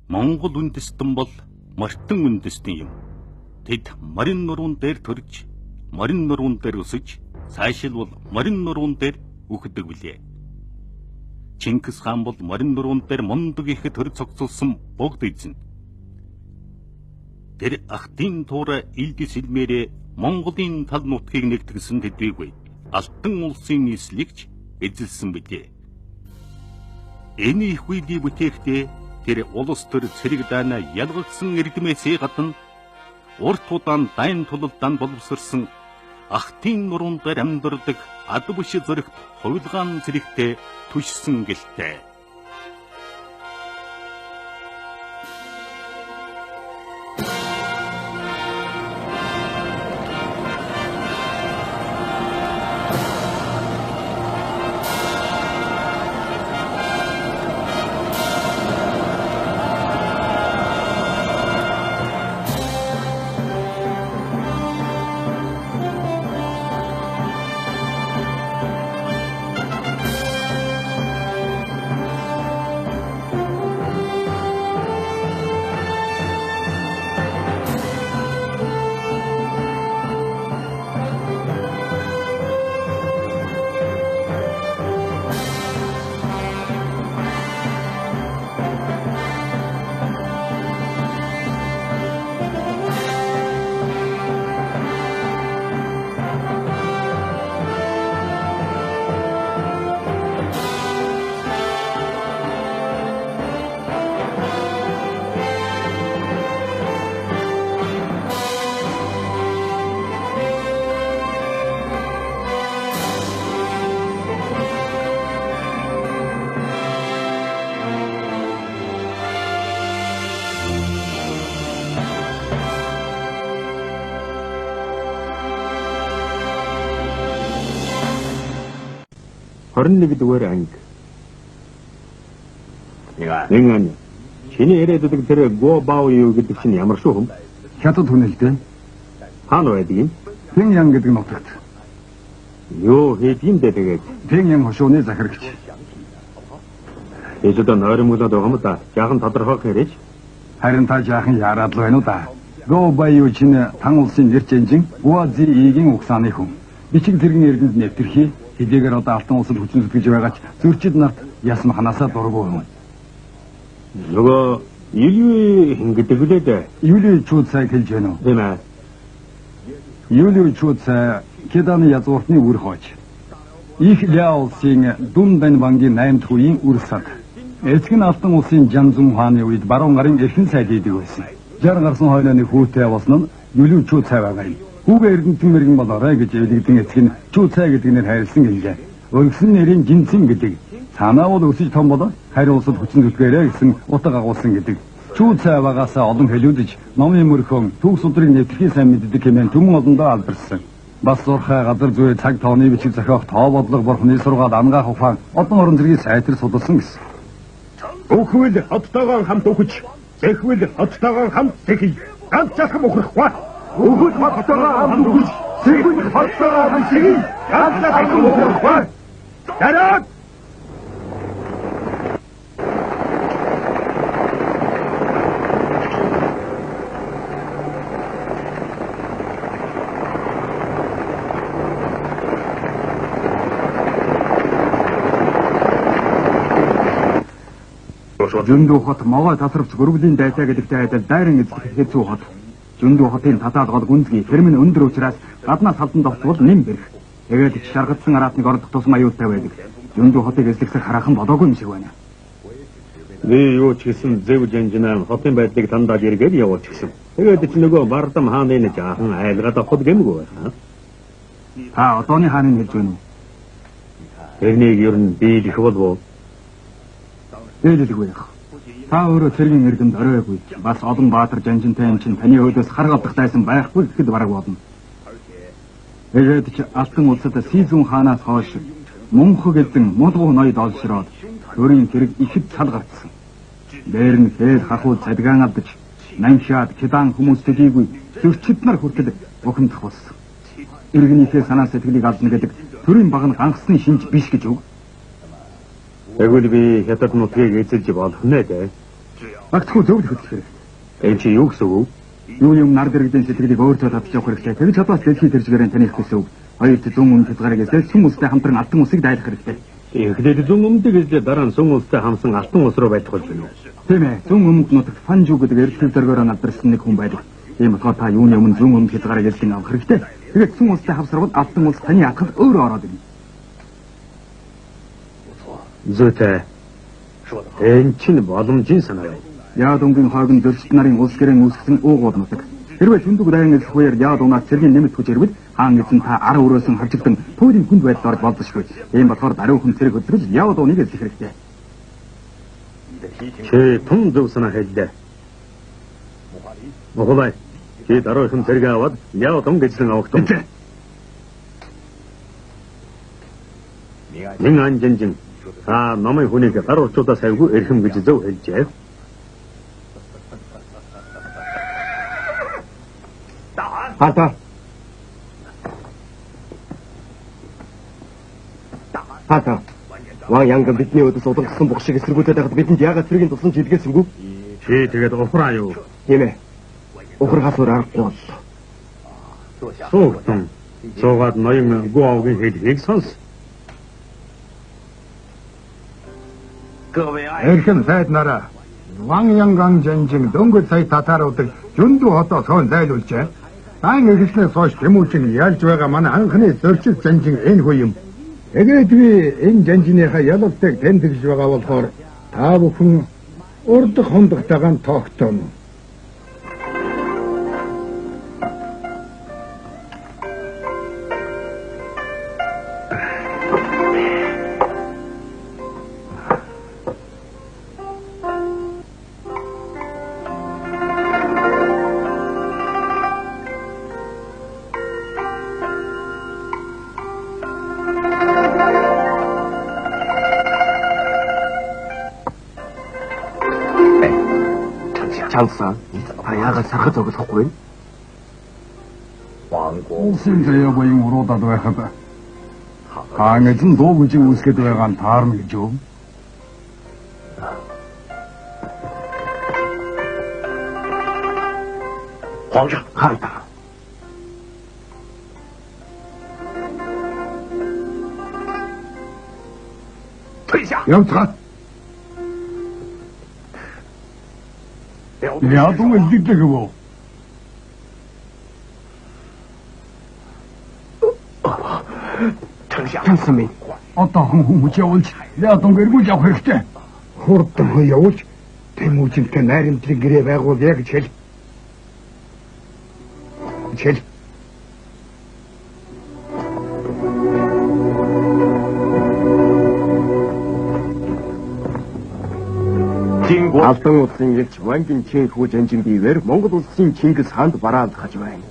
Монгол үндэстэн бол мартан үндэстэн юм. Тэд морин нуруунд дээр төрж, морин нуруунд дээр өсөж, цаашилбал морин нуруунд дээр үхдэг билээ. Чингис хаан бол морин нуруунд дээр мундаг их төр цогцолсон богд эзэн. Тэр ахтын туура илдэс илмээрээ Монголын тал нутгийг нэгтгэсэн төдийгүй Алтан улсын нийслэгч эзэлсэн билээ. Энэ их үйлийг бүтээхдээ тэр улс төр цэрэг даана ялгагдсан эрдэмээсээ гадна урт удаан дайн тулалдаан боловсрсон ахтын нуруунд дээр амьдардаг ад биш зөрөгт хувилгаан зэрэгтэй түшсэн гэлтэй. Хорин нэг дугаар анги. Нэг чиний яриад байдаг тэр Го Бао юу гэдэг чинь ямар шүү хүм? Хятад хүн л дээ. Хаана байдаг юм? Пингян гэдэг нутагт. Юу хийх юм бэ тэгээд? Пингян хошууны захирагч. Эцэд нойрмоглоод байгаа юм да. Жаахан тодорхойлох хэрэгж. Харин та жаахан яарад л байна уу да. Го Бао чинь тан улсын нэрч энжин Гуази игийн угсааны хүн. Бичиг зэргийн эрдэнэд нэвтэрхий хэдийгээр одоо алтан улсад хүчин зүтгэж байгаач зөрчид нарт ясам ханасаа дургу юм. Нөгөө Юли гэдэг үлээд Юли чууд цай хэлж байна уу? Тийм ээ. Юли чууд цай Кеданы язгууртны үр хооч. Их Ляолсын Дун Бэн бангийн 8 дахь үеийн үр сад. Эцэг нь алтан улсын Жанзун хааны үед баруун гарын эрхэн сайд хийдэг байсан. 60 гарсан хойлооны хүүтэй болсон нь Юли чууд цай байгаа юм. Хүүгээ эрдэнтэн мэрэгэн болоорой гэж элэгдэн эцэг нь чүү цай гэдэг нэр хайрлсан гэлээ. Өгсөн нэрийн жинцэн гэдэг. Цаанаа бол өсөж том болоо харин улсад хүчин зүтгээрэй гэсэн утга агуулсан гэдэг. Чүү цай багаасаа олон хэлүүдж номын мөрхөн төгс удрыг нэвтрхий сайн мэддэг хэмээн түмэн олондоо алдарсан. Бас зурхай газар зүй цаг тооны бичиг зохиох тоо бодлого бурхны сургаал ангаах ухаан одон орон зэргийн сайтар судалсан гэсэн. Өхвөл оттойгоо хамт өгч, зэхвэл оттойгоо хамт зэхий. Ганц захам ухрахгүй. Өгөл хоттойгоо хамт өгч, зэхвэл хоттойгоо хамт зэхий. Ганц захам ухрахгүй. Дараад Зөндөө хот могой тасарвч гөрвлийн дайсаа гэдэгтэй адил дайран эзлэх хэцүү хот. Зөндөө хотын татаад гол гүнзгий фермэн өндөр учраас гаднаас халдан довтвол нэм бэрх. Тэгээд шаргадсан араатныг ордох тусам аюултай байдаг. Зөндөө хотыг эзлэхсэх хараахан бодоогүй юм шиг байна. Би юу ч гэсэн зэв жанжинаа хотын байдлыг тандаад эргээд явууч гэсэн. Тэгээд чи нөгөө бардам хааны нэг жаахан айлгаад авах гэмгүй байна. Та одооны хааныг хэлж байна уу? Тэрнийг ер нь би их болов. Ээлэлгүй яах. Та өөрөө цэргийн эрдэмд оройгүй. Бас олон баатар жанжинтай юм чинь таны өөдөөс харгалдах тайсан байхгүй гэхэд бараг болно. Тэгээд ч алтан улсад Сизүн хаанаас хойш Мөнхөг эзэн мулгуу ноёд олшроод төрийн хэрэг ихэд цал гарцсан. Дээр нь хэд хахуу цадгаан алдаж Наншаад Кедан хүмүүс төдийгүй зөрчид нар хүртэл бухимдах болсон. Иргэнийхээ санаа сэтгэлийг алдна гэдэг төрийн баг нь гангасны шинж биш гэж үг. Тэгвэл би хятад нутгийг эзэлж болох нэ дээ. Багтахгүй зөв хөтлөх. Энд чи юу гэсэн үг? Юу юм нар дэрэгдэн сэтгэлийг өөртөө татчих явах хэрэгтэй. Тэгж чадвал дэлхийд төржгэрэн таних гэсэн үг. Хоёрт зүүн өмнөд хязгаарыг эзлээд сүм улстай хамтран алтан усыг дайлах хэрэгтэй. Эхлээд зүүн өмнөдийг эзлээд дараа нь сүм улстай хамсан алтан ус руу байх болж байна. Тийм ээ. Зүүн өмнөд нутагт Фанжу гэдэг эрдэнэ зоргоор надарсан нэг хүн байдаг. Ийм болохоор та юуны өмнө зүүн өмнөд хязгаарыг эзлэн авах хэрэгтэй. Тэгээд сүм улстай хавсарвал алтан улс таны хатгад өөрөө ороод ирнэ. Зүйтэй. Энэ чинь боломжийн санаа байна. Яад өнгийн хойгон зөрчил нарын улс гэрэн үүсгэсэн уугууд нутаг. Хэрвээ шүндэг дайны эсхүүгээр яад унаас цэргийн нэмэлт хүч ирвэл хаан эзэн та 10 өрөөсөн хавчигдан пүүлийн хүнд байдал орж болдошгүй. Ийм болохоор даруй хүн цэрэг хөдлөж яад уныг эзлэх хэрэгтэй. Чи тун зөв санаа хэллээ. Мохолай. Чи даруй хүн цэрэг аваад яад ун гэжлэн авах тун. Мин анжинжин. Намын хүнийг гар урчуудаас авгүй эрхэм гэж зөв хэлжээ. Хата. Ваа янган бидний өдөөс удалгасан бүх шиг эсэргүүтээд байхад бидэнд яагаад цэргийн тусан жилгээсэнгүй? Чи тэгээд ухраа юу? Тийм ээ. Ухрахаас өөр аргагүй боллоо. Суухтун. Суугаад ноён гуавгийн хэлхийг сонс. Эрхэм сайд нараа Ван Янган жанжин дөнгөж сая татаруудыг зөндөө хотоо сон зайлуулжээ. Айн эргэснээс хойш Тэмүүжин ялж байгаа манай анхны зөрчил жанжин энэ хүү юм. Тэгээд би энэ жанжиныхаа ялалтыг тэмдэглэж байгаа болохоор та бүхэн урд хондогтойгоо тогтооно. Чансан. Та яагаад сархад зогсохгүй вэ? Улсын заяагийн уруудад байхад хаан эзэн дуу гэж үүсгэж байгаа нь таарна гэж юу? Хаана? Явцгаа. Яад ун эзлэдэг үү? Чансан минь. Одоо хүмүүс явуулж яад ун эргүүлж явах хэрэгтэй. Хурдан явуулж Тэмүүжинтэй найрамдрын гэрээ байгуул яг гэж хэл. Алтан улсын элч Вангийн Чинхүү жанжин биевэр Монгол улсын Чингис хаанд бараалдах байна.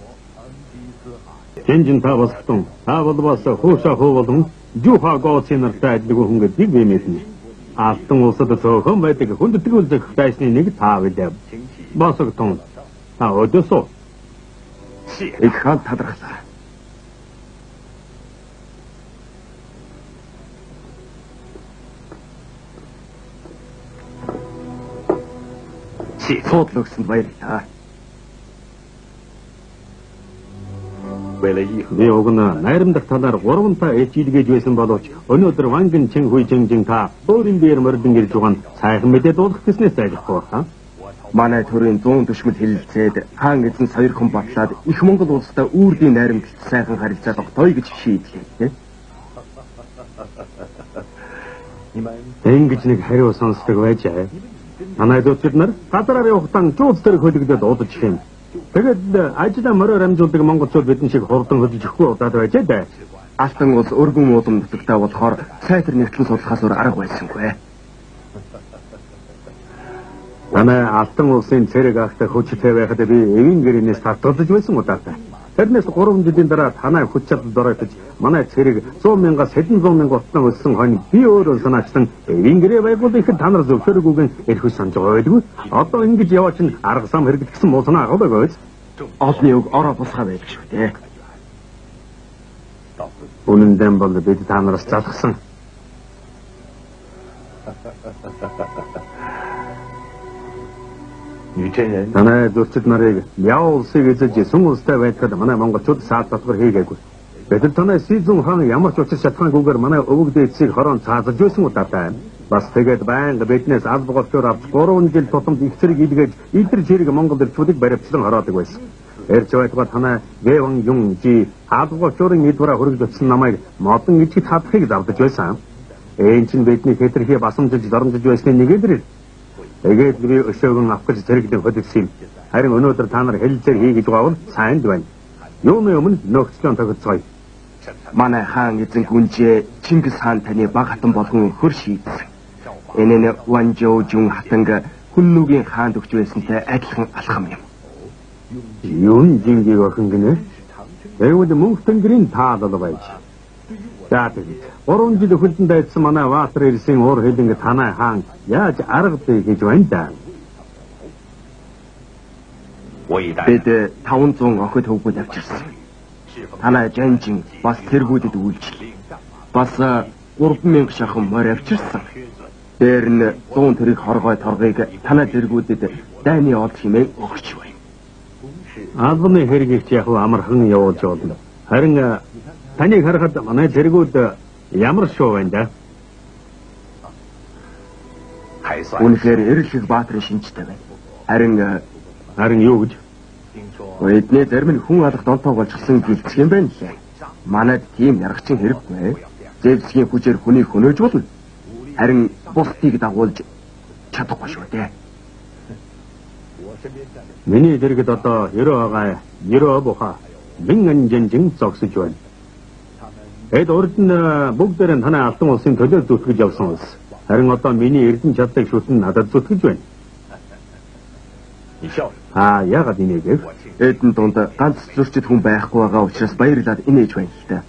Жанжин та бастун. Та болбоос хуушаа хуу болон жуха gooцын нартай адилгүй хүн гэдгийг би мэднэ. Алтан улсад цөөхөн байдаг хүндэтгэл үзэх дайсны нэг та гэдэг. Босогтун. Та өдөөсөө. Их хаан талархлаа. Суудлаа өгсөнд баярлалаа. Би угна найрамдах талаар 3 та ээлжиж байсан боловч өнөөдөр Вангийн Чинхүү жанжин та өөрийн биеэр мордон ирж байгаа нь сайхан мэдээ дуулах гэснээс айлхгүй хаа. Манай төрийн 100 төшмөл хэлэлцээд хаан эзэн сойрхон батлаад их Монгол улстай үрдийн найрамдалт сайхан харилцаа тогтооё гэж шийдлээ. Ингэж нэг хариу сонсдог байжээ. Манай дүүчид нар газараар явахтан жууц дээр хөлөгдөд удаж хин. Тэгэд ажлаа мороор амжуулдаг монголчууд бидэн шиг хурдан хөдөлж өгөхгүй удаад байжээ дээ. Алтан улс өргөн уулам нутагтай болохоор сайтар нэгтлэн судлахаас өөр арга байсангүй. Манай алтан улсын цэрэг ахтай хүчтэй байхад би эвийн гэрээнээс татгалзаж байсан удаатай. Тэрнээс 3 жилийн дараа танай хүч чадалд оройтож манай цэрэг 100,000-аас 700,000 утсан өссөн хонь би өөрөө санаачсан эвийн гэрээ байгуулах ихэд та нар зөвшөөрөхгүйг эрхүү санаж байгаа байдгүй. Одоо ингэж яваач нь арга сам хэрэглэсэн муулсан агуулдаг байц. Олны үг ороо босгоо байдаг шүү дээ. Үнэндээ бол бид та нараас залхсан. Танай зөрчил нарыг Ляо улсыг эзэж Сүн улстай байхад манай монголчууд саад татвар хийгээгүй. Гэтэл танай Сизун хаан ямар ч учир шалтгаангүйгээр манай өвөг дээдсийг хорон цаазаж байсан удаатай. Бас тэгээд байнга биднээс аль болчоор авч 3 жил тутамд их зэрэг илгээж идэр зэрэг монгол ирчүүдийг баривчлан хороодог байсан. Эрж байтугай танай Гэвэн Юм жи аль болчоорын эдвараа хөргөж очсон намайг модон ичгэд хадахыг завдаж байсан. Ээн чин бидний хэтэрхий басамжиж доромжиж байсны нэгэдэр. Тэгээд би өшөөгөн авах гэж зэрэгдэн хөдөлсөн юм. Харин өнөөдөр та нар хэлэлцээр хий гэж байгаа бол сайнд байна. Юуны өмнө нөхцөлөн тогтцгоё. Манай хаан эзэн гүнжээ Чингис хаан таны баг хатан болгон хөр шийдсэн. Энэ Ванжоу жун хатанг хүннүүгийн хаанд өгч байсантай адилхан алхам юм. Юун жингийг охин гинэ? Эвд мөнх тэнгэрийн таалал байж. За тэгээд 3 жил өхөлдөнд дайсан манай Ваатар ирсэн уур хэлэнг танай хаан яаж арга бий гэж байна да. Бид 500 охид хөвгүүд авчирсан. Танай жанжин бас тэргүүдэд үйлчлээ. Бас 3000 шахан морь авчирсан. Дээр нь 100 тэрэг хоргой торгыг танай тэргүүдэд дайны ол хэмээн өгч байна. Албаны хэрэгч яг амархан явуулж болно. Харин таныг харахад манай тэргүүд ямар шоу байна да? Үнэхээр эрлэг баатрын шинжтэй байна. Харин юу гэж? Эдний зарим нь хүн алах донтоо болчихсон гэлцэх юм байна лээ. Манайд тийм яргачин хэрэггүй. Зэвсгийн хүчээр хүнийг хөнөөж болно. Харин бусдыг дагуулж чадахгүй шүү дээ. Миний дэргэд одоо 90 буха мянган жанжин зогсож байна. Эд урд нь бүгдээр нь танай алтан улсын төлөө зүтгэж явсан улс. Харин одоо миний эрдэнэ чадлыг шүтэн надад зүтгэж байна. Яагаад инег вэ? Эдэн дунд ганц зөрчид хүн байхгүй байгаа учраас баярлаад инээж байна л та.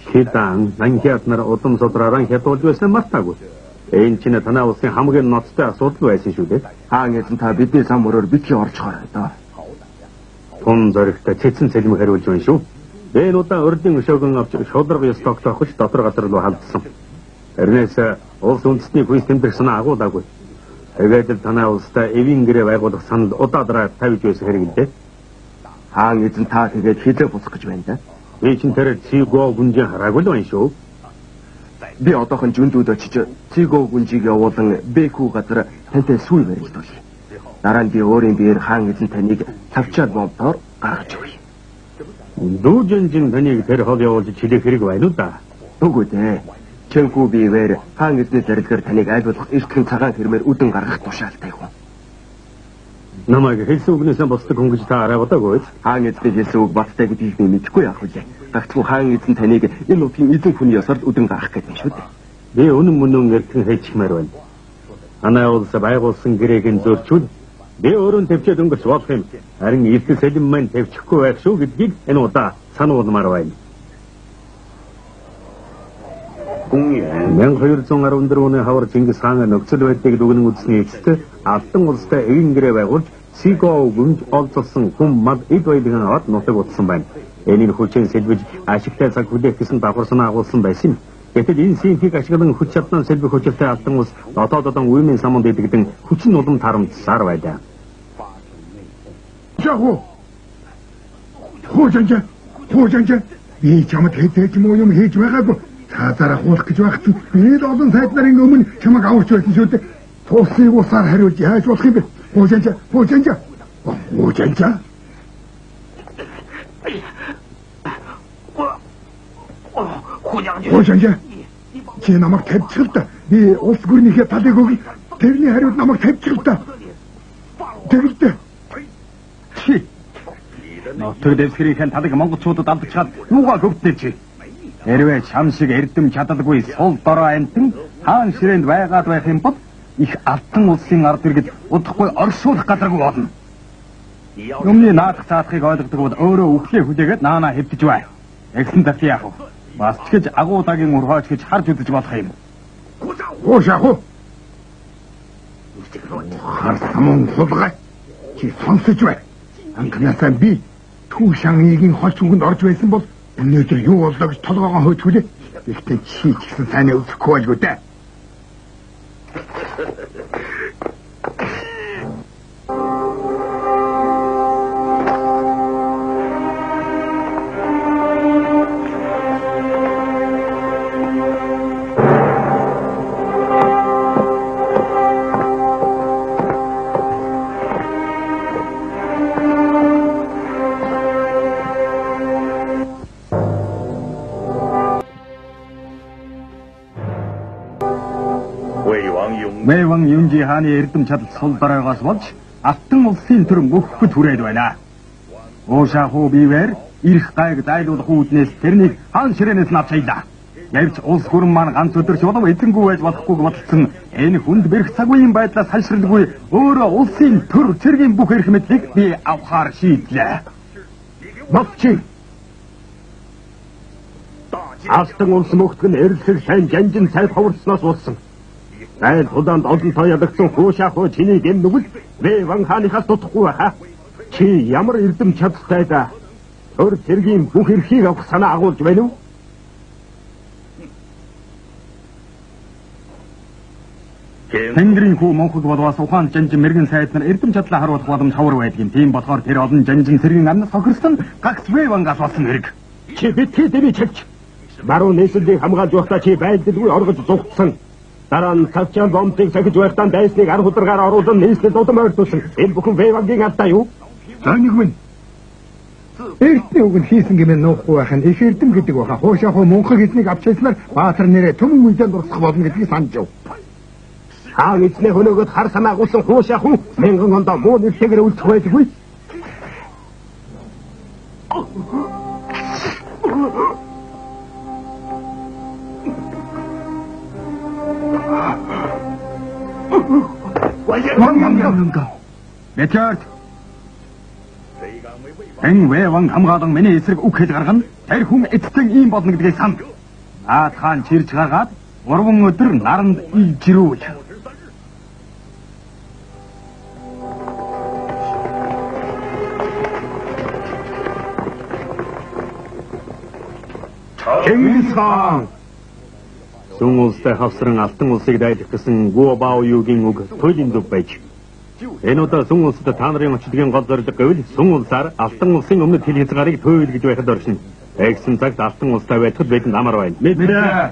Хэдэн нанхиат нар удам содраараа хятуулж байсан мартаагүй. Энэ чинь танай улсын хамгийн ноцтой асуудал байсан шүү дээ. Хаан эзэн та бидний зам мөрөөр битгий орчхоор доо. Тун зоригтой цэцэн цэлмэг хариулж байна шүү. Энэ удаа урдын өшөөгөн авч шударга ёс тогтоохож дотор газар руу халдсан. Тэрнээс улс үндэстний хүйс тэмдэг санаа агуулаагүй. Тэгээд л танай улстай эвийн гэрээ байгуулах санал удаадраа тавьж байсан хэрэг л дээ. Хаан эзэн та тэгээд хилээ буцах гэж байна да. Би чинь тэр Цигоо гүнжээ хараагүй л байна шүү. Би одоохон жүндүүд очиж Цигоо гүнжийг явуулан Бэку газар тантай сүүй барилдуулъя. Дараа нь би өөрийн биеэр хаан эзэн таныг тавчаад бомбоор гаргаж өгье. Дүүжинжин таныг тэр хол явуулж чилэх хэрэг байна уу да? Үгүй дээ. Чэнхүү биевэр хаан эзний зарилгаар таныг айлуулах эртхэн цагаан хэрмээр үдэн гаргах тушаалтай хүн. Намайг хэлсэн үгнээсээ босдог хүн гэж та арайгадаггүй. Хаан эзний хэлсэн үг баттай гэдгийг би мэдэхгүй яах вэ? Гагцгүй хаан эзэн таныг энэ нутгийн эзэн хүний ёсоор үдэн гаргах гэдэг юм шүү дээ. Би үнэн мөнөн эртхэн хэлчихмээр байна. Танай улс байгуулсан гэрээг нь зөрчүүл. Би өөрөө төвчөд өнгөрч болох юм. Харин эрдэс салим маань төвчөхгүй байх шүү гэдгийг энэ удаа сануулмаар байна. 1214 оны хавар Чингис хаан нөхцөл байдлыг дүгнэн үзсний эцэст алтан улстай эвийн гэрээ байгуулж Цигоо гүнж олзолсон хүм мад эд баялагын аваад нутаг утсан байна. Энийн хүчээр сэлбэж ашигтай цаг хүлээх гэсэн давхар санаа агуулсан байсан. Гэтэл энэ синхийг ашиглан хүч чаднаа сэлбэх хүчтэй алтан улс дотооддон үеийн самунд идэгдэн хүчин улам тарамдсаар байлаа. Хөөжанжа би чамд хэдэж муу юм хийж байгаагүй. Цаазаараа хуулах гэж байх чинь би л олон сайд нарын өмнө чамайг аварч байсан шүү дээ. Туусыг усаар хариулж яаж болох юм бэ? Хөөжанжа. Хөөжанжа. Чи намайг тавьчих л да. Би улс гүрнийхээ талыг өгье. Тэрний хариуд намайг тавьчих л да. Тэгвэл Нотог дэвсгэрийн талыг монголчуудад алдчихад юугаа хөвднэ чи? Хэрвээ чам шиг эрдэм чадалгүй сул дорой амтэн хаан ширээнд байгаад байх юм бол их алтан улсын ард иргэд удахгүй оршуулах газаргүй болно. Өмнө наадах цаадахыг ойлгодог бол өөрөө өвхлээ хүлээгээд наанаа хэвдэж бай. Эгсэн дахь яах вэ? Бас ч гэж агуудагийн урхаач гэж харж үзэж болох юм. Хуушааху. Харсамун хулгай. Чи сонсож бай. Анхнаасаа би Түүшангийн холч үгэнд орж байсан бол өнөөдөр юу боллоо гэж толгоогоо хөөцгөлээ. Ихтэй чи ч гэсэн сайн үзэхгүй байлгүй дээ. Вэван Юнжи хааны эрдэм чадал сул дараагаас болж Алтан улсын төр мөхөхөд хүрээд байна. Уушаахуу бивэр ирэх гайг зайлуулах үүднээс тэрнийг хаан ширээнээс нь авч аялаа. Явж улс гүрэн маань ганц өдөр ч удам эзэнгүй байж болохгүйг бодсон энэ хүнд бэрх цагүйн байдлаас салшралгүй өөрөө улсын төр цэргийн бүх эрх мэдлийг би авахар шийдлээ. Мовчи. Алтан улс мөхтг нь эрэлхэг сайн жанжин сайд ховорцноос болсон. Айл удаанд олонтоо ядагдсан хуушаахуу чиний гэм нүгэл Вэван хааныхаас дутхгүй хаа. Чи ямар эрдэм чадaltaй да. Төр цэргийн бүх эрхийг авах санаа агуулж байна уу? Тэнгэрийн хүү Монхог болвоос ухаан жанжин мэрэгэн сайд нар эрдэм чадлаа харуулах боломж ховор байдгийн. Тийм болохоор тэр олон жанжин цэргийн амнаас хохирсон гагц Вэвангаас болсон хэрэг. Чи битгий дэми чагч. Баруун нийслэлийг хамгаалж байхдаа чи байлдалгүй оргож зугтсан. Дараа нь цавчаан бомбыг сахиж байхдаа дайсныг ар хударгаар оруулан нийслэл удам ойртуулсан. Энэ бүхэн Вэвангийн алдаа юу? За нэг минь. Эртний үг нь хийсэн гэмээр нуухгүй байх нь их эрдэм гэдэг баха. Хуушаахуу мөнхөг эзнийг авчирснаар Баатар нэрээ төмөн үедээ дурсах болно гэдгийг санаж яв. Хаан эзнээ хөнөөгд хар санаа агуулсан хуушаахуу мянган ондоо муу нэртэйгээр үлдэх байлгүй. Richard. Энэ Вэван хамгаалan миний эсрэг үг хэл гаргана. Тэр хүн эцэг ийм болно гэдгийг санд. Наад хаан чирж гаргаад 3 өдөр наранд ижирүүл. Чингис хаан. Сүн улстай хавсран Алтан улсыг дайдах гэсэн Гуо Бао Юугийн үг туйлын дүг байж. Энэ удаа Сүн улсад та нарын очдгийн гол зорилго гэвэл Сүн улсаар Алтан улсын өмнөд хил хязгаарыг туйл гэж байхад оршин. Тэгсэн цагт Алтан улстай байхад бид намар байна. Мэдээ.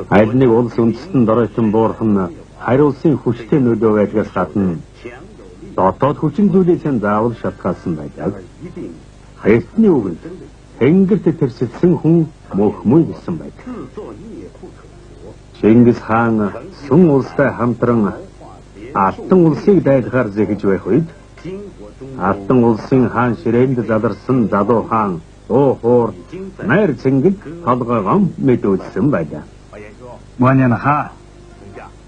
Аль нэг улс үндэстэн доройтон буурах нь хариулсын хүчтэй нөлөө байдгаас гадна дотоод хүчин зүйлээс заавал шалтгаалсан байдаг. Эртний үгэнд тэнгэрт тэрсэлсэн хүн мөхмөй гэсэн байдаг. Чингис хаан Сүн улстай хамтран Алтан улсыг дайдахаар зэхэж байх үед Алтан улсын хаан ширээнд задарсан залуу хаан Охор найр цэнгэл толгоогоо мэдүүлсэн байлаа. Ваняна ха.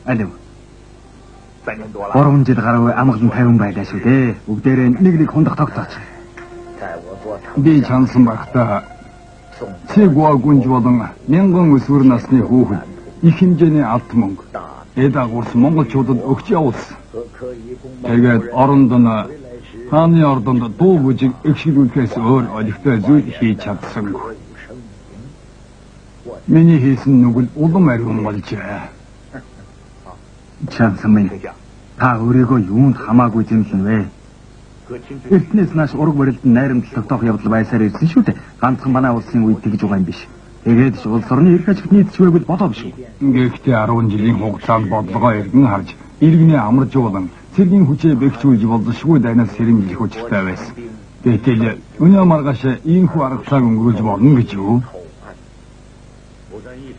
Алив. 3 жил гаруй амгалан 50 байлаа шүү дээ. Бүгдээрээ нэг хундах тогтооч. Би чансан багтаа Цэгуа гүнж болон мянган өсвөр насны хүүхэд их хэмжээний алт мөнгө эд агуурс монголчуудад өгч явуулсан. Тэгээд оронд нь хааны ордонд дуу бүжиг эгшилүүлэхээс өөр олигтой зүйл хийж чадсангүй. Миний хийсэн нүгэл улам ариун болжээ. Чансан минь та өөрийгөө юунд хамаагүй зэмлэн вэ? Эртнээс нааш ураг барилд найрамдал тогтоох явдал байсаар ирсэн шүү дээ. Ганцхан манай улсын үед тэгж байгаа юм биш. Тэгээд ч улс орны эрх ажигт нийцж байвал бодоо биш үү? Гэхдээ 10 жилийн хугацаанд бодлогоо эргэн харж, иргэний амаржуулан цэргийн хүчээ бэхжүүлж болзошгүй дайнаас сэрэмжлэх учиртай байсан. Гэтэл өнөө маргааш ийхүү аргачлааг өнгөрүүлж болно гэж юу?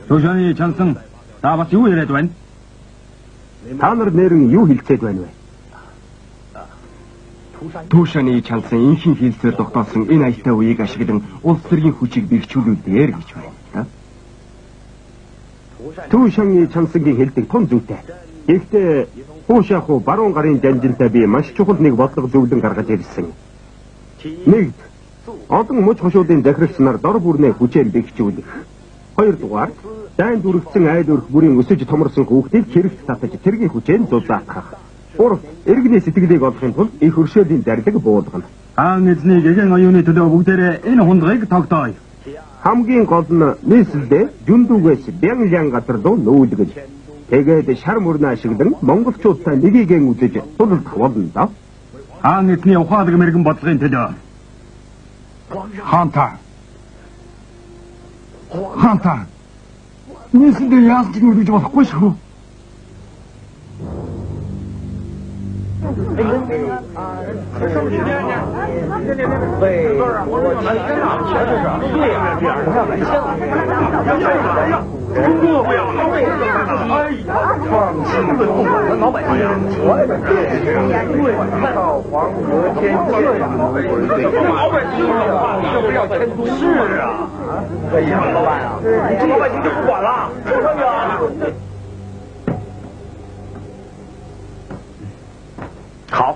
Тушааны чансан та бас юу яриад байна? Та нар нэрэн юу хэлцээд байна вэ? Тушааны чансан инхийн хэлсээр тогтоосон энэ аятай үеийг ашиглан улс төрийн хүчийг бэхжүүлүүлээр гэж байна. Тушааны чансангийн хэлдэг тун зүйтэй. Гэхдээ хуушаахуу баруун гарын жанжинтай би маш чухал нэг бодлого зөвлөн гаргаж ирсэн. Нэгд олон муж хошуудын захирагч нар дор бүрнээ хүчээр бэхжүүлэх. Хоёрдугаар дайнд үргэлжсэн айл өрх бүрийн өсөж томорсон хүүхдийг хэрэгт татаж тэргийн хүчээр зузаахах. Гурав иргэний сэтгэлийг олохын тулд их хөршөөлийн зарлиг буулгана. Хаан эзний гэгэн оюуны төлөө бүгдээрээ энэ хундгыг тогтооё. Хамгийн гол нь нийслэлдээ жүндүгээс бян газар руу нүүлгэж. Тэгээд шар мөрнө ашиглан монголчуудтай нэгийгэн үзэж тулалдах болно да. Хаан эзний ухаалаг мэрэгэн бодлогын төлөө. Хаанта. нийслэлд яасан ч үргэлж болохгүй шүү.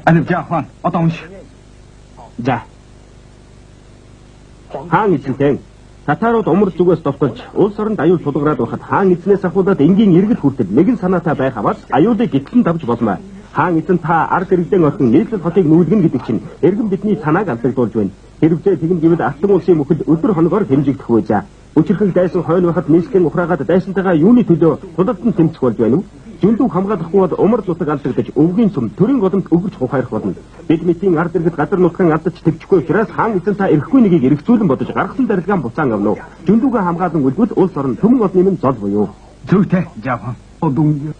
Anh cha khoan, 어떤 시? За. Хаан эзэнтэй татарууд умар зүгээс довтолж улс оронд аюул тулгараад байхад хаан эзнээс ахуулаад энгийн иргэд хүртэл нэгэн санаатай байх аваад аюулыг гэтлэн давж болмоо. Хаан эзэн та ард иргэдэн отон нийслэл хотыг нүүлгэн гэдэг чинь эргэн бидний санааг алдагдуулж байна. Хэрвээ тэгэн гэвэл алтан улсын мөхөд өдөр хоногоор хэмжигдэх вэ за. Өчирхэг дайсан хойно байхад нийслэлийн ухраагаад дайсантайгаа юуны төлөө тулалдан тэмцэх болж байна уу? Зөндөө хамгаалахгүй бол умар зутаг алдагдаж өвгийн сүм төрийн голомт өвгөрч ухаарах болно. Бид мэтийн ард иргэд газар нутгийн алдаж төвчгүй учраас хаан эзэн та ирэхгүй нэгийг эргцүүлэн бодож гаргасан дарилгаан буцаан авна уу? Зөндөөгээ хамгаалan үлдвэл улс орон төмөн олны минь зол буюу. Зөвтэй, жаахан. Одон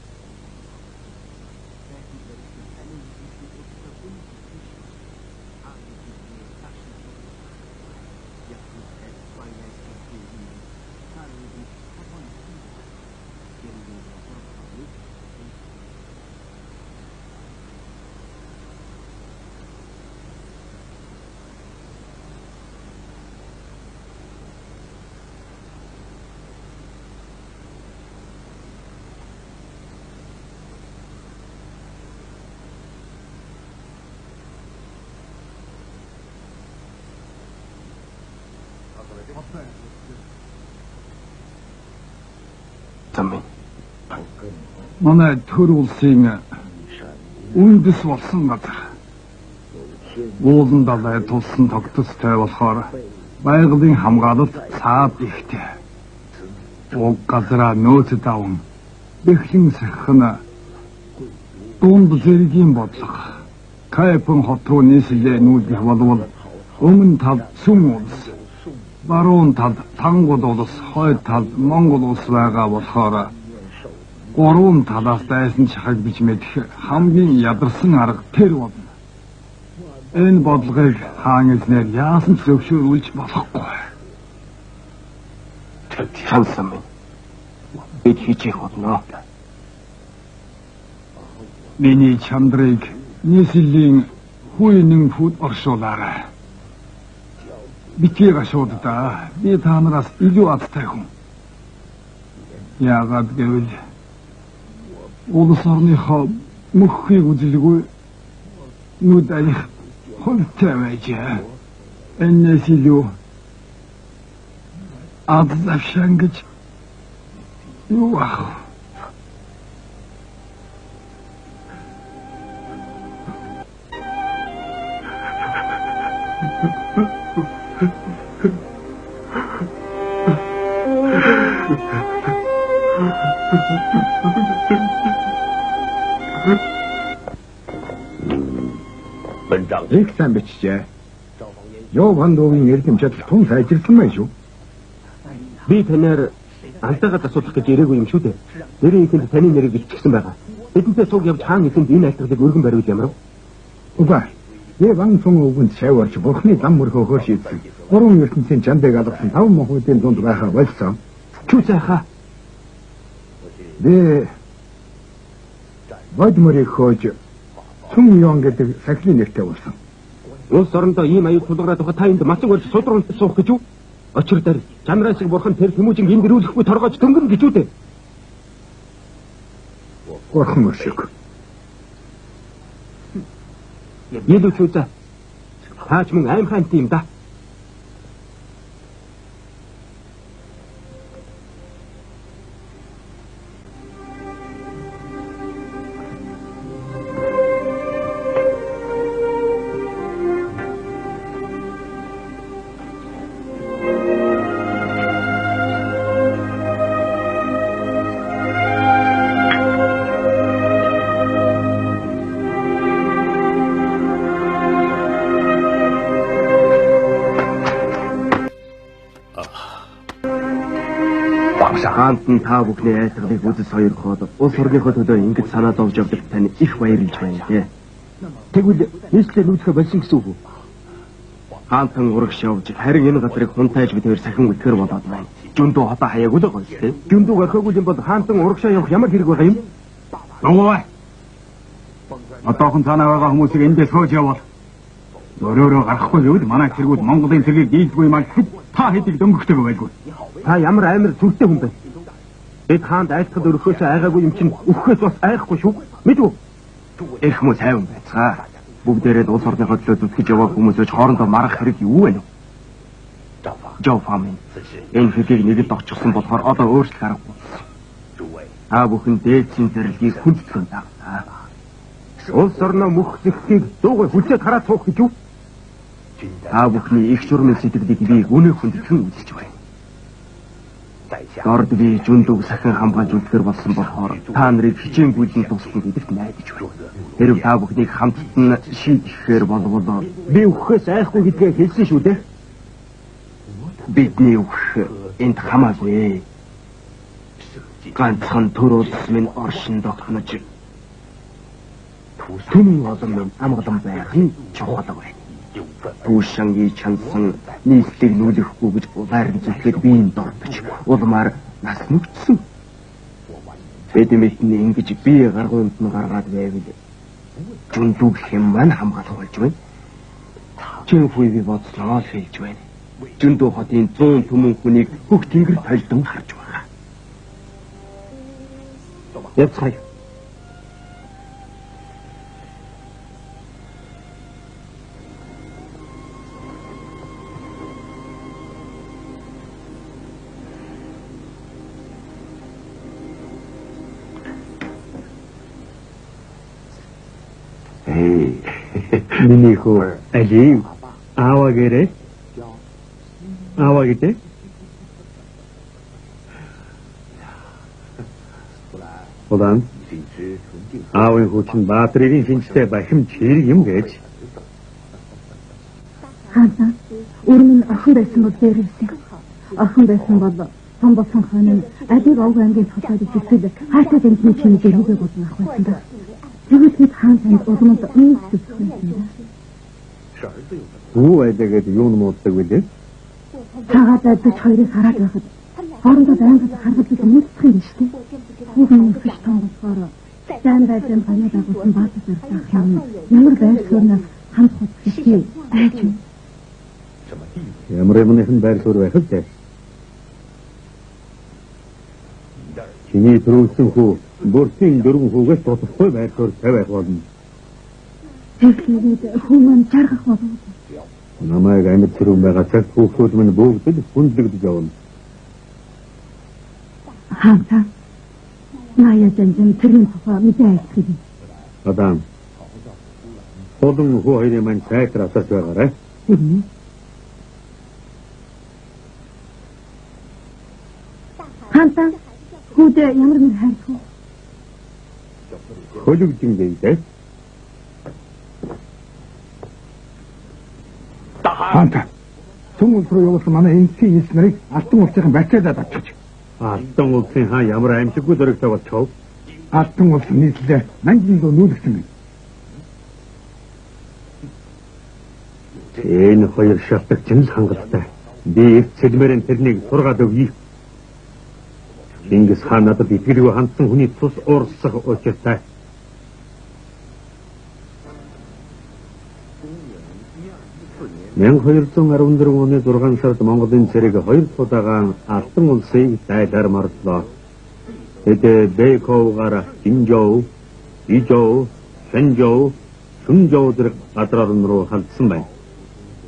манай төр улсын үндэс болсон газар. Уулан далай тулсан тогтцтой болохоор байгалийн хамгаалалт цаад ихтэй. Уг газараа нөөц даван бэхлэн сахна дунд зэргийн бодлого. Кайпон хот руу нийслэлээ нүүлгэх болвол өмнө тал сүм улс, баруун тал тангууд улс, хойд тал Монгол улс байгаа болохоор гурван талаас дайсан чахаг бич мэдэх хамгийн ядарсан арга тэр болно. Энэ бодлогыг хаан эзнэр яасан ч зөвшөөрүүлж болохгүй. Шансан минь. Бид хийчих болно. Миний чандрыг нийслэлийн хүйнэн фуд оршуулаарай. Битгий гашуудаа би та нараас илүү азтай хүн. Яагаад гэвэл улс орныхоо мөхийг үзэлгүй нүд алих холтой байжээ. Энэс илүү азавшан гэж юу ах. Их сайн бичжээ. Ёв хандуугийн эрдэм чадал тун сайжирсан байх шүү. Би танаар антайгаад асуудах гэж ирээгүй юм шүү дээ. Нэрийн ихэнд таны нэрийг биччихсэн байгаа. Бидэнтэй цуг явж хаан эзэнд энэ айлтгалыг өргөн бариуж ямар вэ? Уга. Яв ангсон өвгөнд шаварч бурхны зам мөрхөө хөршийдсэн. Гурван ертөнцийн чандыг алгасан 5 мохуудын дунд байхаа болсон. Чүү цаахаа. Бэ Вадмөрийг хөөж Сүм Ён гэдэг сахилын нэртэй болсон. Улс орондоо ийм аюул тулгараад байгаа та энд мацаг болж судралт суух гэж юу? Очир дээр чанараа шиг бурхан тэр хүмүүжин энд ирүүлэхгүй торгож дөнгөн гэж үү дээ. Бурхан өшөг. Ялууч үзээ. Таач мөн аим хаант юм да. Хаант нь та бүхний айлтгалыг үзэж сойрхоод улс орныхоо төлөө ингэж санаа зовж явдаг тань их баярлж байна дээ. Тэгвэл нийслэлээ нүүдэхэ болсон гэсэн үг үү? Хаантан урагш явж харин энэ газрыг хунтайж бидээр сахин үлдэхэр болоод байна. Жүндүү хотоо хаяаг үлээ гоё те. Жүндүүг орхиогүй юм бол хаантан урагшаа явах ямар хэрэг байгаа юм? Нуувай. Одоохон цаанаа байгаа хүмүүсийг эндээс хөөж явуул. Өөрөөрөө гарахгүй гэвэл манай цэргүүд Монголын цэргийг дийлдгүй мал та хэдийг дөнгөжтэй байлгүй. Та ямар амар зүрхтэй хүн бэ? Бид хаанд айлтгал өрөхөөс айгаагүй юм чинь өгөхөөс бас айхгүй шүү. Мэдв үү? Их хүмүүс хайван байцгаа. Бүгдээрээ улс орныхоо төлөө зүтгэж явах хүмүүсөөч хоорондоо марах хэрэг юу вэ? Жоо фамин. Энэ хэдийг нэгэд огчсон болохоор одоо өөрчлөх аргагүй. Та бүхэн дээдсийн зэрлэгийг хүндэтгэн таа. Улс орноо мөхсөхийг дуугүй хүчээр хараад суух гэж юу? Та бүхний их шурмын сэтгэлийг би өнөө хүндэтгэн үзэж байна. Дорд би жүндүүг сахин хамгаалж үлдэхэр болсон болохоор та нарыг хичээнгүйлэн тусах гэдэгт найдаж байна. Хэрв та бүхнийг хамтд нь шийдэхээр болвол би өгөхөөс айхгүй гэдгээ хэлсэн шүү дээ. Бидний өгөх энд хамаагүй. Ганцхан төр улс минь оршин тогтнож түмэн олон амгалан байх нь чухал байна. Түүшангийн чансан нийслэлийг нүүлэхгүй гэж улайран зүтгэхэд би энэ дордож улмаар нас нүгдсэн. Бэдэмэтний ингэж бие гаргуунд нь гаргаад байвал жүндүүг хэм маань хамгаалах болж байна. Чин хүй би бодлоо л хэлж байна. Жүндүү хотын 100 түмэн хүнийг хөх тэнгэр толдон харж байгаа. Явцгаая. Миний хөө алив аавагэрэ аавагитэ Удан аавын хүүчин Баатрийн шинжтэй бахимч хэрэг юм гэж хаана өрмөн охин байсан бол дээрээсээ охин байсан бол сон болсон хааны алив овг ангийн толгойд итгэл хаатай дэмжний чинь зэрэгээ болно ах байсан да. Тэгвэл бид хаан танд улманд нэг зүсэх юм. Юу айдагээд юу нэмэгдэг вэ? Цагаат адаж хоёрыг хараад байхад хоорондоо байнга харгалзах нэмэгдэх юм шүү дээ. Хүүхэн өсөж том болохоор сайн байсан банаа дагуулсан бааз зарцах юм. Ямар байр суурьнаас хамт хөдөлгөхгүй айж юм. Ямар юмнийхэн байр суурь байх вэ? Чиний төрүүлсэн хүү бүртийн 4 хүүгээс тодорхой байр суурь тавих болно. Тэгээд хүмүүс жаргах болов. Намайг амьд зэрэг байгаа цаг хүүхдүүд минь бүгд л хүндлэгдэж явна. Хаанта Ная жанжин тэрний тухай мэдээ айцгийг. Адам. Холон хүү хоёрын маань сайхраа асууж байгаарай. Хаанта хүүдээ ямар нэг хайрх вэ? Хөлөгжин гээдэ. Хаанта. Түмэл рүү явуулсан манай энэсийн нийс нарыг алтан улсын барьцаадад авчиж. Алтан улсын хаан ямар аимшиггүй дөрөгтэй болчихов. Алтан улсын нийслэлээ нандин дөө нүүлгсэн юм. Энэ хоёр шалтгаан чинь хангалттай. Би их цэлмэрэн тэрнийг сургаад өгье. Чингис хаан надад итгэлгүй хандсан хүний тус уурсах учиртай. Мен 214 оны 6 сард Монголын цэрэг 2 удаагаан Алтан улсыг дайлаар марлоо. Тэд Бэковгаар Жинжоу, Ижоу, Шэнжоу, Шүнжоу зэрэг газрын руу халдсан байна.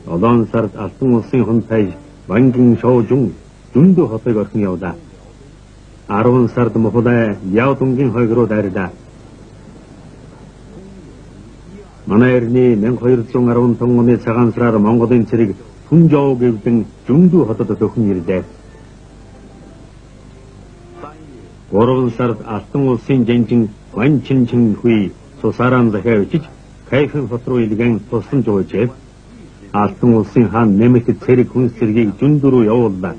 7 сард Алтан улсын хунтай Вангин Шоужун Дүндүү хотыг орхон явлаа. 10 сард Мохолай Яодунгийн хойг руу дайрлаа. Манай эртний 1215 оны цагаан сараар Монголын цэрэг Сүнжоу гэвдэн Дүндүү хотод төхөн ирлээ. 3 сард Алтан улсын жанжин Ванчинчин хүй Сусаран захиавчиж Кайфын хот руу илгэн туслан жуужээ. Алтан улсын хаан нэмэлт цэрэг хүнс цэргийг Дүндүү рүү явууллаа.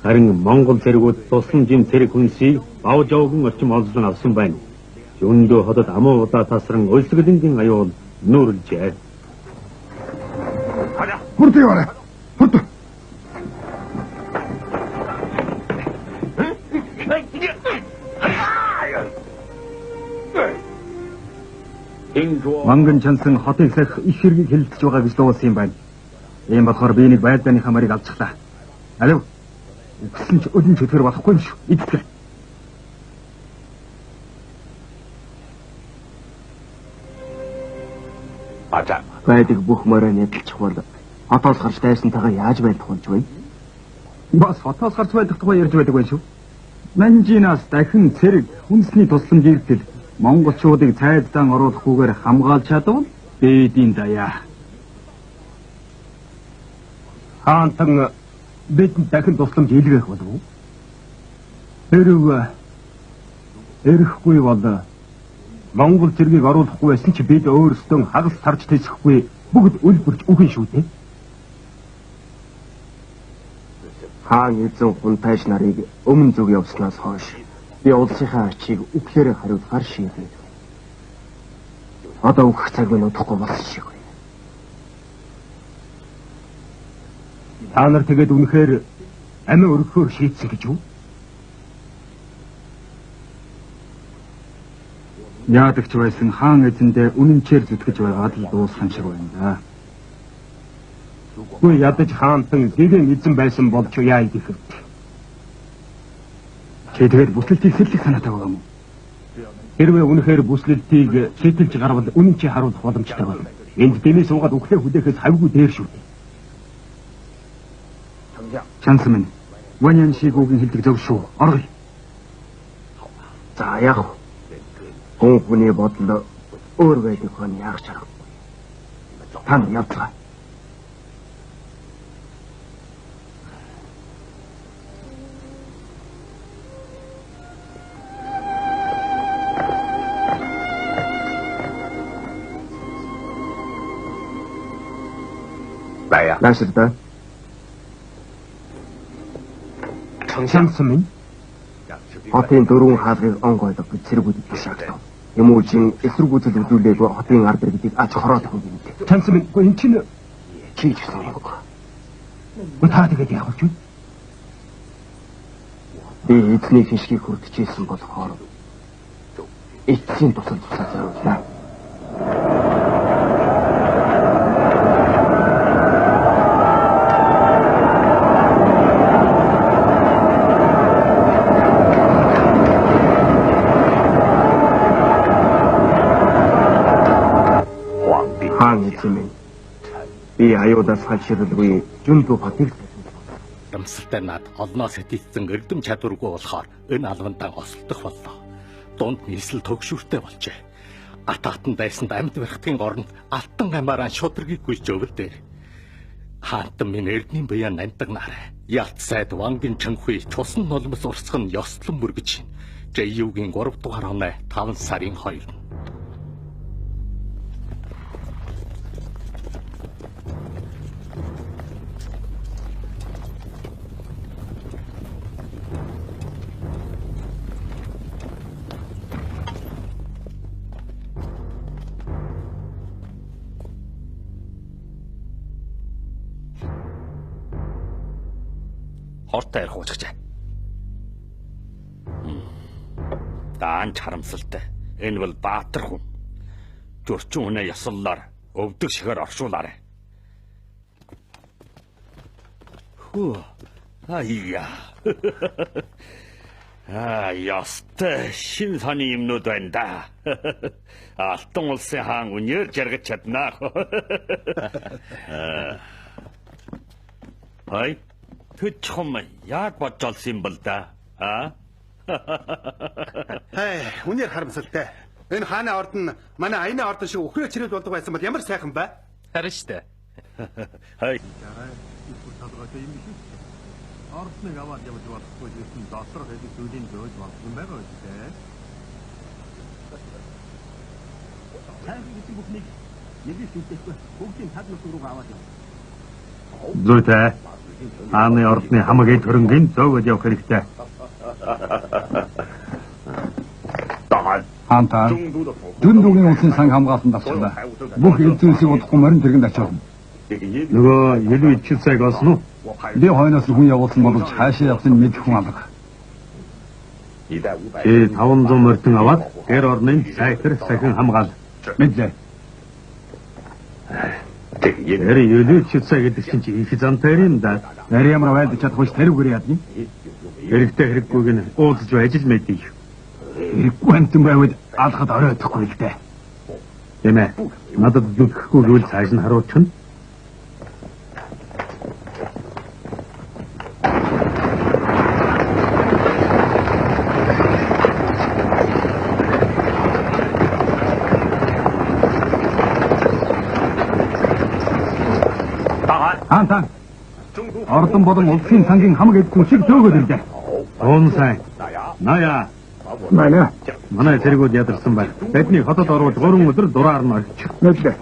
Харин Монгол цэргүүд тусламжийн цэрэг хүнсийг бав жавган орчим олзон авсан байна. Юундөө хотод амуу удаа тасран өлсгөлөнгийн аюул нүүрлжээ. Хурд яваарай. Хурд. Манган чансан хотыг сах их хэргийг хилдэж байгаа гэж дуулсан юм байна. Ийм болохоор би нэг байдгааны хамарыг авчихлаа. Алив. Үгсэн ч өдөн чөтгөр болохгүй юм шүү. Идэх. Байдаг бүх морой нэдэлчих бол хотоос гарч дайсантайгаа яаж байх вэ вэ? Бас хотоос гарч байх тухай ярьж байдаг байх шүү. Манжинаас дахин цэрэг хүнсний тусламжийг тэл монголчуудыг цайдтан оруулахгүйгээр хамгаалж чадвал бэдийн даяа. Хаантан бидэнд дахин тусламж илгээх болов уу? Хэрэг эрэхгүй бол Монгол цэргийг оруулахгүй байсан ч бид өөрсдөө хагас тарж тэсэхгүй бүгд үлбэрч үхэн шүү дээ. Хаан эзэн хунтайш нарыг өмнө зүг явснаас хойш би улсынхаа ачийг үхлээрээ хариулахар шийдвэ. Одоо үхэх цаг нь удахгүй болсон шиг байна. Та нар тэгээд үнэхээр амиа өргөхөөр шийдсэн гэж юу? Яадаг ч байсан хаан эзэндээ үнэнчээр зүтгэж байгаад л дуусхан шиг байна да. Үгүй ядаж хаантан гэгэн эзэн байсан бол ч яа идэх вэ? Чи тэгээд бүслэлтийг сэрлэх санаатай байгаа юм уу? Хэрвээ үнэхээр бүслэлтийг шийдэлж гарвал үнэнчээ харуулах боломжтой байна. Энд дэмий суугаад үхлээ хүлээхээс хавьгүй дээр шүү дээ. Чансан минь. Ванян шиг үгийн хэлдэг зөв шүү. Оргоё. За яах вэ? Хүний бодол өөр байдаг хүн яах чаргагүй. Та нар явцгаа. Бая. Наашилда. Чансан минь. Хотын дөрвөн хаалгыг онгойлох гэж цэргүүдэд тушаагдав. Юмуучин эсрэгүүцэл үзүүлээгүй хотын ардар гэдгийг аж хороолох юм бэ. Чансан минь гоо эн чинь Чийж гэсэн юм. та тэгээд яах вэ? Би эзний хишгийг хүрдэжсэн болохоор эцсийн тусал тусаа зориуллаа. Хаан эзэн би аюудаас хальширлгүй жүндүү хотыг Дамсалтай над олноос хэтийцсэн эрдэм чадваргүй болохоор энэ албандан осолдох боллоо. Дунд нийслэл төгшүүртэй болжээ. Атаатан дайсанд амьд барихтын оронд алтан амаараа шудргийг гүйж өвөл дээр. Хаантан минь эрдний бян нанддаг нараа. Ялт сайд вангийн чанхуй чусан нулимс урсгах нь ёслон мөргөж байна. Жэйюгийн 3 дугаар оноо 5 сарын 2. Хортой ярих уучгачаа. Даан харамсалтай. Энэ бол баатар хүн. Зөрчин үнэ ясаллаар өвдөг шигээр оршуулаарай. Хөө. Аяа. Ястай шин сони юмнууд байна да. Алтан улсын хаан үнээр жаргаж чаднаа. Хай. Төчхөм яг бодж олсон юм бол да. Үнээр харамсалтай. Энэ хааны ордон манай аяны ордон шиг өхрөө чирэл болдог байсан бол ямар сайхан бай. Харин штэ. Хай. Ордныг аваад явж болохгүй гэсэн доосрох хэдий зүйлийн зөөж болсон байгаа үстэй. Сайн гэсэн бүхнийг нэг л үлдээхгүй бүгдийн таг нутг руу аваад яв. Зүйтэй. Хааны ордны хамаагийн төрөнгийн зөөгд явах хэрэгтэй. Хаантаа Дүндүүгийн улсын санг хамгаалсан давчлаа. Бүх эд зүйлсийг удахгүй морин тэргэнд ачаална. Нөгөө Юли Чицэг олсон уу? Би хойноос хүн явуулсан боловч хаашаа явсныг мэдэх хүн алга. Чи 500 морьтон аваад гэр орнын сайтар сахин хамгаал. Мэдлээ. Тэр Юли Чицэг гэдэг чинь их зантай юм да. Нарийн ямар байлдаж чадахгүй тэрүүгээр яадны. Хэрэгтэй хэрэггүйг нь уулзж байж л мэдээ. Хэрэггүй амтан байвал алхад оройтхгүй л дээ. Тийм ээ. Надад зүтгэхгүй гэвэл цааш нь харуулчихна. Хаантаа ордон болон улсын сангийн хамаг эд хүнсийг зөөгөөд ирлээ. Уун сайн. Ная. Манай зэрэгүүд ядарсан байна. Бидний хотод оруулж 3 өдөр дураар нь орчих. Мэдлээ.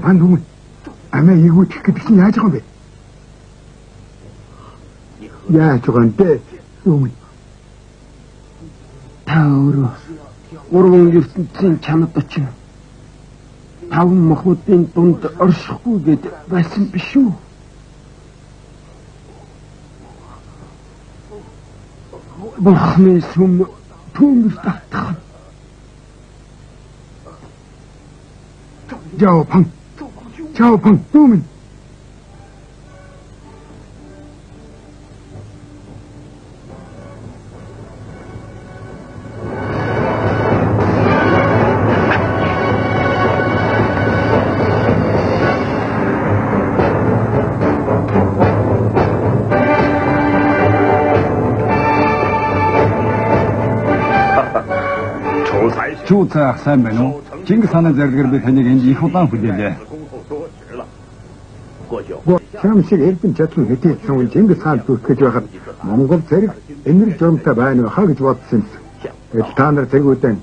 Пандумын. Амаа ийгүүчих гэдэг чинь яаж байгаа юм бэ? Яаж байгаа юм бэ? Өмнө. Та өөрөө 3 ертөнцийн чанад очив. 5 мохуудын дунд оршихгүй гэд байсан биш үү? Бурхны сүм түүмэр татах. Жаопан, Дүмэн. Чууцаах сайн байна уу? Чингис хааны зэрлэгэр би таныг энд их удаан хүлээлээ. Шамшиг эрдэн чадлан хэдийдсэн үн Чингис хаан зүтгэж байхад Монгол зэрэг энэрх журамтай байна хаа гэж бодсон юм. Та нар зэргүүдэн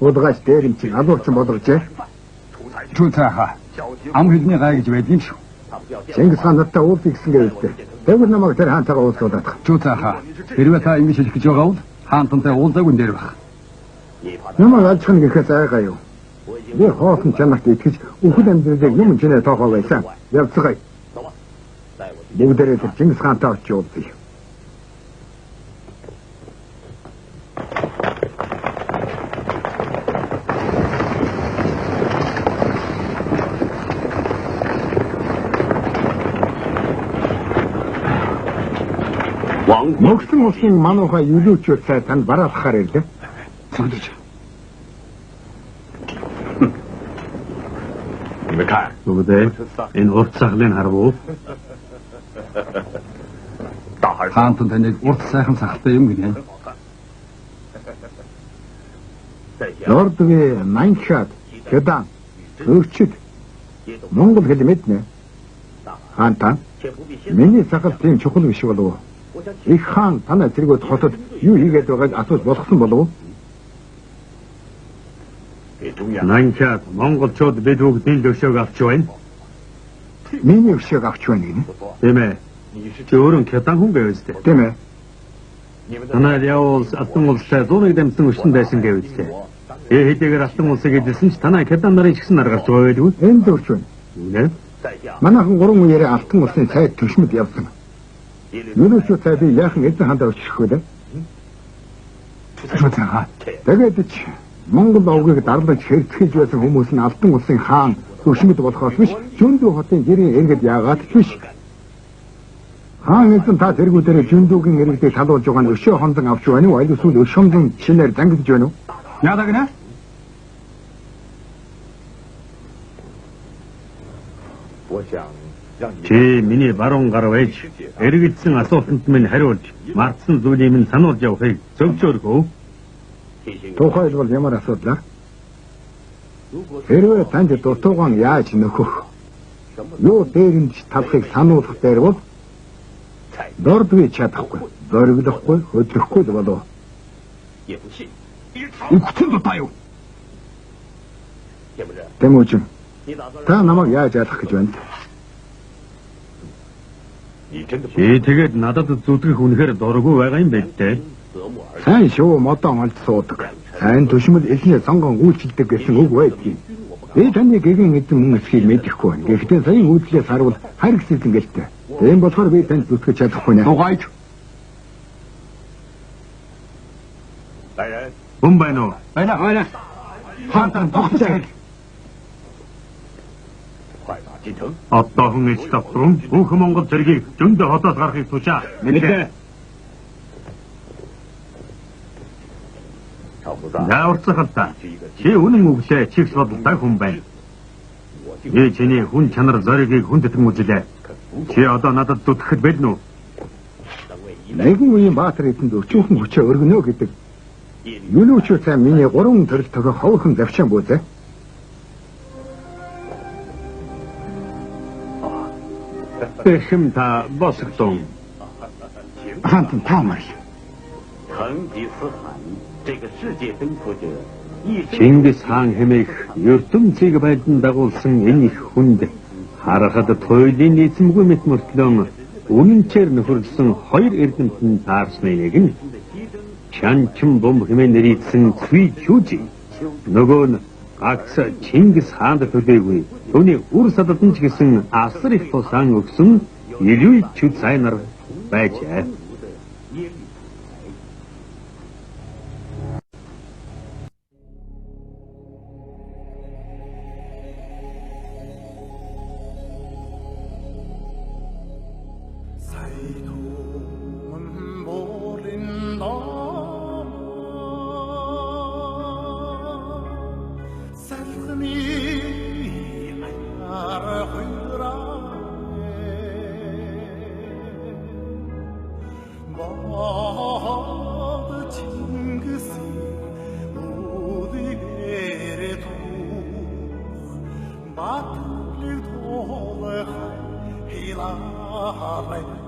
удгаач дээрэмчин алуурчин болгожээ. Чууцаах ам хэлний гай гэж байдгийн шүү. Чингис хаан надад уулзъя гэсэн гээдтэй. Тэгвэл намайг тэр хаантайгаа уулзуулаад. Чууцаах хэрвээ та ингэж хэлэх гэж байгаа бол хаантантай уулзаагүй нэр байх. Намайг алчхан гэхээс айгаа юу? Би хоосон чанарт итгэж өхөл амьдралыг юм чинээ тоохоо байсан. Явцгаая. Бүгдээрээ Чингис хаантай очиж уулзъя. Мөнхсөн улсын манууха юлүүчүүд цай танд бараалахаар ирлээ. Зөвлөж. Бүгдээ энэ урт сахлын харвуу. Хаантан таныг урт сайхан сахалтай юм гинэ. Лордве Маншад, Кедан, Өрчид, Монгол хэл мэднэ. Хаантан, миний сахал тийм чухал биш болов. Их хаан танай зэрэгүүд хотод юу хийгээд байгааг асууж болгосон болов уу? Манчад монголчууд бид бүгдийн löшөөг авч байна. Миний өшөөг авч байна гинэ. Тийм ээ. Чи өөрөө Кедан хүн байв үстэй. Тийм ээ. Танай явуул алтан улстай зууныг дамжсан өшин байсан гэв үстэй. Хэдийгээр алтан улсыг эзэлсэн ч танай Кедан нарын ч гэсэн нар гарч байгаа байлгүй. Энд дөрч байна. Үнэ? Манайхан 3 үеэрээ алтан улсын цайд төшмөд явсан. Юлүүчүүд цай би яахан эзэн хандаа очих вэ? Тэгээд ч Монгол овгийг дарлаж хэрцгийж байсан хүмүүс нь алтан улсын хаан төшмөд болохоос биш зөндөө хотын гэрийн эргэд яагаад ч биш. Хаан эзэн та тэргүүдээр жүндүүгийн иргэдийг талуулж байгаа нь өшөө хонзон авч байна уу? Аль эсвэл өш хонзон шинээр зангидж байна уу? Яадаг нэ? Чи миний баруун гар байж эргэлдсэн асуултанд минь хариулж, мартсан зүйлийг минь сануулж явахыг зөвчөөргөө. Тухайлбал ямар асуудал? Хэрвээ танд дутуугаан яаж нөхөх? Юу дээрэмж тавхыг сануулах дээр бол дордгүй чадахгүй, зориглохгүй, хөдлөхгүй л болов. Үхсэн дутаа юу? Тэмүүжин, та намайг яаж ялах гэж байна? Чи тэгээд надад зүтгэх үнэхээр дургүй байгаа юм байна те. Сайн шүү, модон олж суудаг. Сайн төшмөл элний сонгон үйлчилдэг гэсэн үг байдгийг. Би таны гэгэн эзэн мөн эсхийг мэдэхгүй байна. Гэхдээ саяын үйлдэлээс харуул хариг сэзэн гэлтэй. Тийм болохоор би танд зүтгэж чадахгүй нэ. Тугайч. Хүн байна уу? Байна. Хаантан тогтсон. Одоо хүн ич давхрын бүх Монгол зэргийг зөндөө хотоос гарахыг тушаа. Мэдээ. Зааварцах та. Чи үнэн үглээ чигс бодолтой хүн байна. Би чиний хүн чанар зоригийг хүндэтгэн үзлээ. Чи одоо надад зүтгэхэд байна уу? Нэгэн үеийн баатар эзэнд өчүүхэн хүчээ өргөнө гэдэг. Юулууч сайн миний 3 төрөл төгөө ховхон завшаан бүүзээ. Эхэм та босгтон. Хаантан та марь. Чингис хаан хэмээх ертөнцийг байдан дагуулсан энэ их хүнд харахад туйлын эзэмгүй мэт мөртлөө үнэнчээр нөхөрлсөн 2 эрдэмтэн таарсны нэг нь Чанчин бом хэмээн нэрийдсэн Цви Чүжи. Нөгөө нь гагц Чингис хаанд төлөөгүй. Түүний үр сададан ч гэсэн асар их тусаан өгсөн Илүй Чүцай нар байжээ. Hila